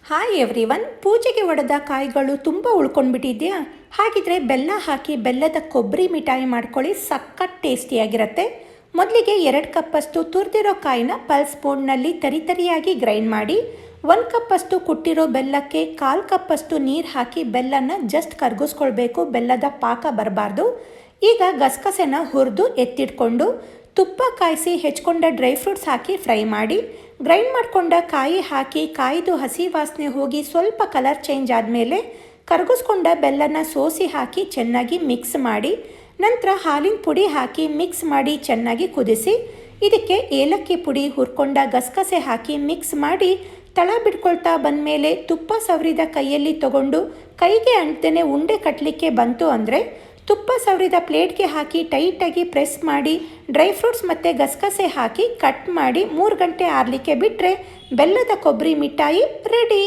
Hi everyone, ಪೂಜೆಗೆ ಒಡೆದ ಕಾಯಿಗಳು ತುಂಬ ಉಳ್ಕೊಂಡ್ಬಿಟ್ಟಿದೆಯಾ? ಹಾಗಿದ್ರೆ ಬೆಲ್ಲ ಹಾಕಿ ಬೆಲ್ಲದ ಕೊಬ್ಬರಿ ಮಿಠಾಯಿ ಮಾಡ್ಕೊಳ್ಳಿ, ಸಖತ್ ಟೇಸ್ಟಿಯಾಗಿರುತ್ತೆ. ಮೊದಲಿಗೆ 2 ಕಪ್ಪಷ್ಟು ತುರಿದಿರೋ ಕಾಯಿನ ಪಲ್ಸ್ ಸ್ಪೂನ್ನಲ್ಲಿ ತರಿಯಾಗಿ ಗ್ರೈಂಡ್ ಮಾಡಿ, 1 ಕಪ್ಪಷ್ಟು ಕುಟ್ಟಿರೋ ಬೆಲ್ಲಕ್ಕೆ 1/4 ಕಪ್ಪಷ್ಟು ನೀರು ಹಾಕಿ ಬೆಲ್ಲನ ಜಸ್ಟ್ ಕರಗಿಸ್ಕೊಳ್ಬೇಕು, ಬೆಲ್ಲದ ಪಾಕ ಬರಬಾರ್ದು. ಈಗ ಗಸಗಸೆನ ಹುರಿದು ಎತ್ತಿಟ್ಕೊಂಡು ತುಪ್ಪ ಕಾಯಿಸಿ ಹೆಚ್ಕೊಂಡ ಡ್ರೈ ಫ್ರೂಟ್ಸ್ ಹಾಕಿ ಫ್ರೈ ಮಾಡಿ, ಗ್ರೈಂಡ್ ಮಾಡಿಕೊಂಡ ಕಾಯಿ ಹಾಕಿ ಕಾಯ್ದು ಹಸಿ ವಾಸನೆ ಹೋಗಿ ಸ್ವಲ್ಪ ಕಲರ್ ಚೇಂಜ್ ಆದಮೇಲೆ ಕರಗಿಸ್ಕೊಂಡ ಬೆಲ್ಲನ ಸೋಸಿ ಹಾಕಿ ಚೆನ್ನಾಗಿ ಮಿಕ್ಸ್ ಮಾಡಿ, ನಂತರ ಹಾಲಿನ ಪುಡಿ ಹಾಕಿ ಮಿಕ್ಸ್ ಮಾಡಿ ಚೆನ್ನಾಗಿ ಕುದಿಸಿ, ಇದಕ್ಕೆ ಏಲಕ್ಕಿ ಪುಡಿ ಹುರ್ಕೊಂಡ ಗಸಗಸೆ ಹಾಕಿ ಮಿಕ್ಸ್ ಮಾಡಿ ತಳ ಬಿಡ್ಕೊಳ್ತಾ ಬಂದಮೇಲೆ ತುಪ್ಪ ಸವರಿದ ಕೈಯಲ್ಲಿ ತಗೊಂಡು ಕೈಗೆ ಅಂಟದೇ ಉಂಡೆ ಕಟ್ಟಲಿಕ್ಕೆ ಬಂತು ಅಂದರೆ ತುಪ್ಪ ಸವರಿದ ಪ್ಲೇಟ್ಗೆ ಹಾಕಿ ಟೈಟಾಗಿ ಪ್ರೆಸ್ ಮಾಡಿ ಡ್ರೈ ಫ್ರೂಟ್ಸ್ ಮತ್ತು ಗಸಗಸೆ ಹಾಕಿ ಕಟ್ ಮಾಡಿ 3 ಗಂಟೆ ಆರಲಿಕ್ಕೆ ಬಿಟ್ಟರೆ ಬೆಲ್ಲದ ಕೊಬ್ಬರಿ ಮಿಠಾಯಿ ರೆಡಿ.